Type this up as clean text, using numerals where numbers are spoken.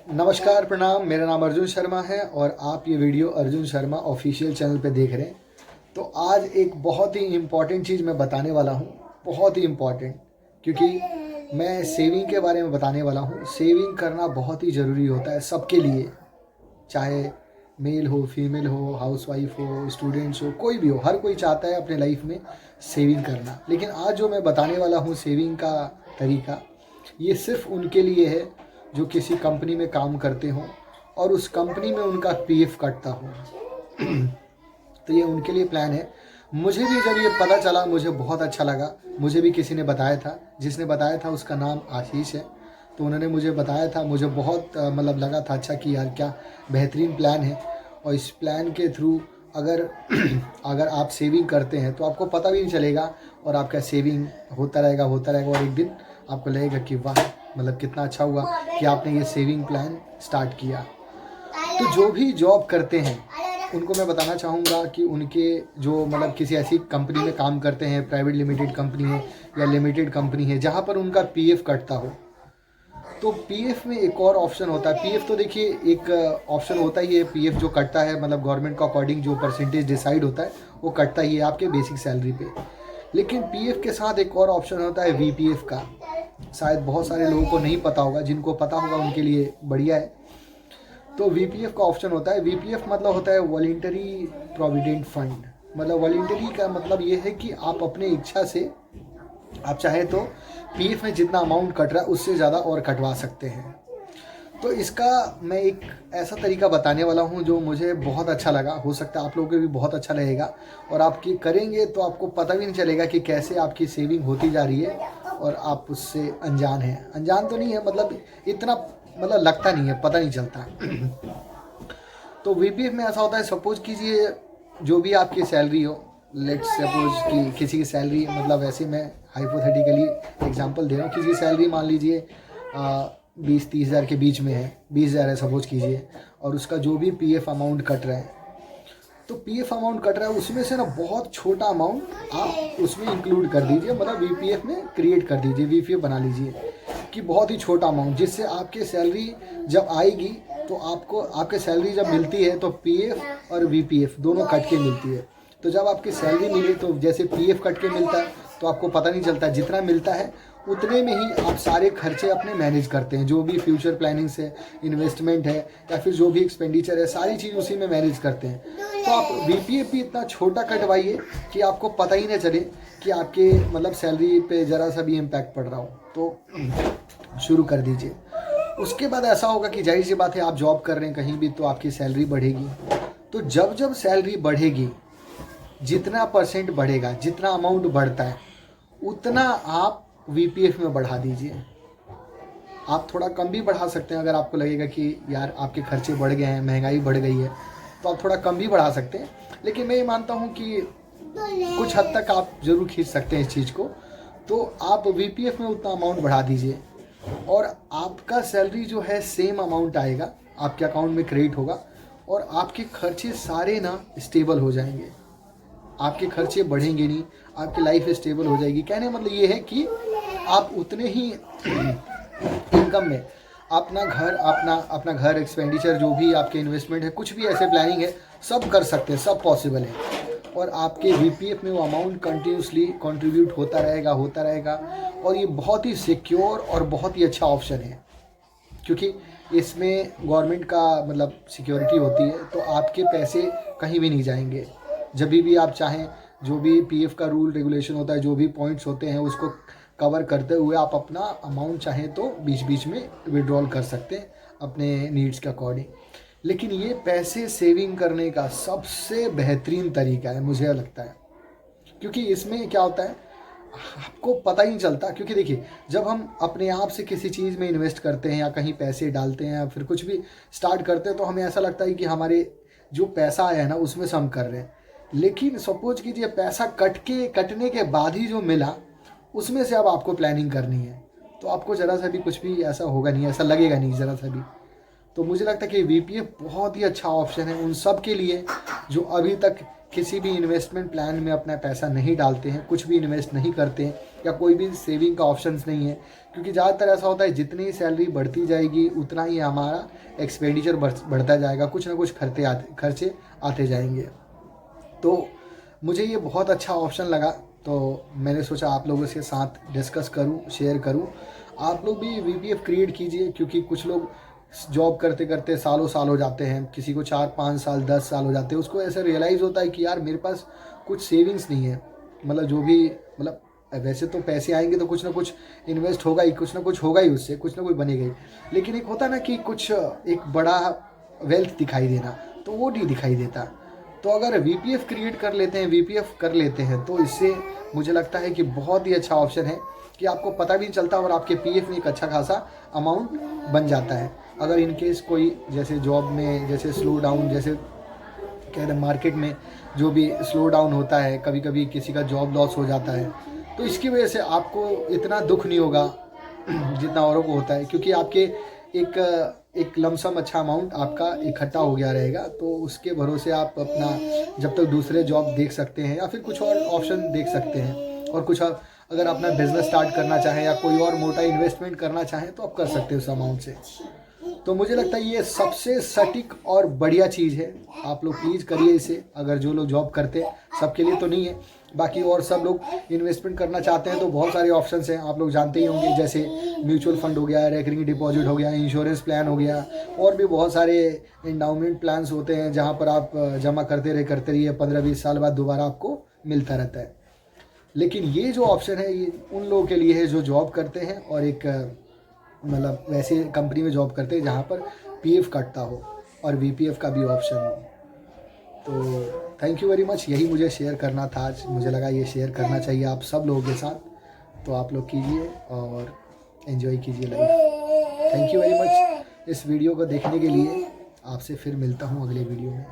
नमस्कार, प्रणाम। मेरा नाम अर्जुन शर्मा है और आप ये video Arjun Sharma official channel पे देख रहे हैं। तो आज एक बहुत ही इम्पॉर्टेंट चीज़ मैं बताने वाला हूँ, बहुत ही इम्पॉर्टेंट, क्योंकि मैं सेविंग के बारे में बताने वाला हूँ। सेविंग करना बहुत ही ज़रूरी होता है सबके लिए, चाहे मेल हो, फीमेल हो, हाउसवाइफ हो, स्टूडेंट्स हो, कोई भी हो। हर कोई चाहता है अपने लाइफ में सेविंग करना। लेकिन आज जो मैं बताने वाला हूँ सेविंग का तरीका, ये सिर्फ उनके लिए है जो किसी कंपनी में काम करते हों और उस कंपनी में उनका पीएफ कटता हो। तो ये उनके लिए प्लान है। मुझे भी जब ये पता चला मुझे बहुत अच्छा लगा। मुझे भी किसी ने बताया था, जिसने बताया था उसका नाम आशीष है। तो उन्होंने मुझे बताया था, मुझे बहुत मतलब लगा था अच्छा कि यार क्या बेहतरीन प्लान है। और इस प्लान के थ्रू अगर अगर आप सेविंग करते हैं तो आपको पता भी नहीं चलेगा और आपका सेविंग होता रहेगा और एक दिन आपको लगेगा कि वाह, मतलब कितना अच्छा हुआ कि आपने ये सेविंग प्लान स्टार्ट किया। तो जो भी जॉब करते हैं उनको मैं बताना चाहूँगा कि उनके जो मतलब किसी ऐसी कंपनी में काम करते हैं, प्राइवेट लिमिटेड कंपनी है या लिमिटेड कंपनी है जहाँ पर उनका पीएफ कटता हो, तो पीएफ में एक और ऑप्शन होता है। पीएफ तो देखिए एक ऑप्शन होता ही है। पीएफ जो कटता है मतलब गवर्नमेंट का अकॉर्डिंग जो परसेंटेज डिसाइड होता है वो कटता ही है आपके बेसिक सैलरी पे। लेकिन पीएफ के साथ एक और ऑप्शन होता है वीपीएफ का। शायद बहुत सारे लोगों को नहीं पता होगा, जिनको पता होगा उनके लिए बढ़िया है। तो वीपीएफ का ऑप्शन होता है। वीपीएफ मतलब होता है वॉलंटरी प्रोविडेंट फंड। मतलब वॉलंटरी का मतलब ये है कि आप अपने इच्छा से आप चाहे तो पीएफ में जितना अमाउंट कट रहा है उससे ज़्यादा और कटवा सकते हैं। तो इसका मैं एक ऐसा तरीका बताने वाला हूँ जो मुझे बहुत अच्छा लगा। हो सकता है आप लोगों को भी बहुत अच्छा लगेगा और आपकी करेंगे तो आपको पता भी नहीं चलेगा कि कैसे आपकी सेविंग होती जा रही है और आप उससे अनजान हैं। अनजान तो नहीं है, मतलब इतना मतलब लगता नहीं है, पता नहीं चलता। तो वीपीएफ में ऐसा होता है, सपोज कीजिए जो भी आपकी सैलरी हो, लेट्स सपोज कि किसी की सैलरी, मतलब ऐसे मैं हाइपोथेटिकली एग्जांपल दे रहा हूँ, किसी की सैलरी मान लीजिए 20-30 हज़ार के बीच में है, 20 हज़ार है सपोज कीजिए, और उसका जो भी पीएफ अमाउंट कट रहा है, तो पीएफ अमाउंट कट रहा है उसमें से ना बहुत छोटा अमाउंट आप उसमें इंक्लूड कर दीजिए, मतलब वीपीएफ में क्रिएट कर दीजिए, वीपीएफ बना लीजिए कि बहुत ही छोटा अमाउंट, जिससे आपके सैलरी जब आएगी तो आपको आपके सैलरी जब मिलती है तो पीएफ और वीपीएफ दोनों कट के मिलती है। तो जब आपकी सैलरी मिले तो जैसे पीएफ कट के मिलता है तो आपको पता नहीं चलता, जितना मिलता है उतने में ही आप सारे खर्चे अपने मैनेज करते हैं। जो भी फ्यूचर प्लानिंग्स है, इन्वेस्टमेंट है या फिर जो भी एक्सपेंडिचर है, सारी चीज़ उसी में मैनेज करते हैं। तो आप वीपीएफ भी इतना छोटा कटवाइए कि आपको पता ही ना चले कि आपके मतलब सैलरी पे ज़रा सा भी इम्पैक्ट पड़ रहा हो। तो शुरू कर दीजिए। उसके बाद ऐसा होगा कि जाहिर सी बात है आप जॉब कर रहे हैं कहीं भी तो आपकी सैलरी बढ़ेगी। तो जब जब सैलरी बढ़ेगी, जितना परसेंट बढ़ेगा, जितना अमाउंट बढ़ता है उतना आप वीपीएफ में बढ़ा दीजिए। आप थोड़ा कम भी बढ़ा सकते हैं अगर आपको लगेगा कि यार आपके खर्चे बढ़ गए हैं, महंगाई बढ़ गई है, तो आप थोड़ा कम भी बढ़ा सकते हैं। लेकिन मैं ये मानता हूँ कि कुछ हद तक आप ज़रूर खींच सकते हैं इस चीज़ को। तो आप वीपीएफ में उतना अमाउंट बढ़ा दीजिए और आपका सैलरी जो है सेम अमाउंट आएगा, आपके अकाउंट में क्रेडिट होगा और आपके खर्चे सारे ना स्टेबल हो जाएंगे। आपके खर्चे बढ़ेंगे नहीं, आपकी लाइफ स्टेबल हो जाएगी। कहने का मतलब ये है कि आप उतने ही इनकम में अपना घर एक्सपेंडिचर, जो भी आपके इन्वेस्टमेंट है, कुछ भी ऐसे प्लानिंग है, सब कर सकते हैं, सब पॉसिबल है। और आपके वीपीएफ में वो अमाउंट कंटिन्यूसली कंट्रीब्यूट होता रहेगा और ये बहुत ही सिक्योर और बहुत ही अच्छा ऑप्शन है, क्योंकि इसमें गवर्नमेंट का मतलब सिक्योरिटी होती है। तो आपके पैसे कहीं भी नहीं जाएंगे। जब भी आप चाहें, जो भी पीएफ का रूल रेगुलेशन होता है, जो भी पॉइंट्स होते हैं, उसको कवर करते हुए आप अपना अमाउंट चाहें तो बीच बीच में विड्रॉल कर सकते हैं अपने नीड्स के अकॉर्डिंग। लेकिन ये पैसे सेविंग करने का सबसे बेहतरीन तरीका है मुझे लगता है, क्योंकि इसमें क्या होता है आपको पता ही नहीं चलता। क्योंकि देखिए, जब हम अपने आप से किसी चीज़ में इन्वेस्ट करते हैं या कहीं पैसे डालते हैं या फिर कुछ भी स्टार्ट करते हैं तो हमें ऐसा लगता है कि हमारे जो पैसा आया है ना उसमें से हम कर रहे हैं। लेकिन सपोज कीजिए पैसा कटने के बाद ही जो मिला उसमें से अब आपको प्लानिंग करनी है, तो आपको ज़रा सा भी कुछ भी ऐसा होगा नहीं, ऐसा लगेगा नहीं ज़रा सा भी। तो मुझे लगता है कि वीपीएफ बहुत ही अच्छा ऑप्शन है उन सब के लिए जो अभी तक किसी भी इन्वेस्टमेंट प्लान में अपना पैसा नहीं डालते हैं, कुछ भी इन्वेस्ट नहीं करते हैं या कोई भी सेविंग का ऑप्शंस नहीं है, क्योंकि ज़्यादातर ऐसा होता है जितनी सैलरी बढ़ती जाएगी उतना ही हमारा एक्सपेंडिचर बढ़ता जाएगा, कुछ ना कुछ खर्चे आते जाएंगे। तो मुझे ये बहुत अच्छा ऑप्शन लगा, तो मैंने सोचा आप लोगों के साथ डिस्कस करूं, शेयर करूं। आप लोग भी वीपीएफ क्रिएट कीजिए, क्योंकि कुछ लोग जॉब करते करते सालों साल हो जाते हैं, किसी को 4-5 साल 10 साल हो जाते हैं, उसको ऐसे रियलाइज़ होता है कि यार मेरे पास कुछ सेविंग्स नहीं है। मतलब जो भी मतलब वैसे तो पैसे आएंगे तो कुछ ना कुछ इन्वेस्ट होगा ही, कुछ ना कुछ होगा ही, उससे कुछ ना कुछ बनेगा ही, लेकिन एक होता ना कि कुछ एक बड़ा वेल्थ दिखाई देना, तो वो नहीं दिखाई देता। तो अगर वीपीएफ क्रिएट कर लेते हैं, वीपीएफ कर लेते हैं, तो इससे मुझे लगता है कि बहुत ही अच्छा ऑप्शन है कि आपको पता भी नहीं चलता और आपके पीएफ में एक अच्छा खासा अमाउंट बन जाता है। अगर इन केस कोई जैसे जॉब में जैसे स्लो डाउन, जैसे कह रहे मार्केट में जो भी स्लो डाउन होता है, कभी कभी किसी का जॉब लॉस हो जाता है, तो इसकी वजह से आपको इतना दुख नहीं होगा जितना औरों को होता है, क्योंकि आपके एक लमसम अच्छा अमाउंट आपका इकट्ठा हो गया रहेगा। तो उसके भरोसे आप अपना जब तक दूसरे जॉब देख सकते हैं या फिर कुछ और ऑप्शन देख सकते हैं, और कुछ अगर अपना बिजनेस स्टार्ट करना चाहें या कोई और मोटा इन्वेस्टमेंट करना चाहें तो आप कर सकते हो उस अमाउंट से। तो मुझे लगता है ये सबसे सटीक और बढ़िया चीज़ है। आप लोग प्लीज़ करिए इसे। अगर जो लोग जॉब करते हैं, सबके लिए तो नहीं है, बाकी और सब लोग इन्वेस्टमेंट करना चाहते हैं तो बहुत सारे ऑप्शंस हैं, आप लोग जानते ही होंगे, जैसे म्यूचुअल फंड हो गया, रेकरिंग डिपॉजिट हो गया, इंश्योरेंस प्लान हो गया, और भी बहुत सारे इंडाउमेंट प्लान्स होते हैं जहाँ पर आप जमा करते रहिए, 15-20 साल बाद दोबारा आपको मिलता रहता है। लेकिन ये जो ऑप्शन है ये उन लोगों के लिए है जो जॉब करते हैं और एक मतलब वैसे कंपनी में जॉब करते हैं जहाँ पर पीएफ कटता हो और वीपीएफ का भी ऑप्शन हो। तो थैंक यू वेरी मच, यही मुझे शेयर करना था आज। मुझे लगा ये शेयर करना चाहिए आप सब लोगों के साथ, तो आप लोग कीजिए और एंजॉय कीजिए life. Thank you very much इस वीडियो को देखने के लिए। आपसे फिर मिलता हूँ अगले वीडियो में।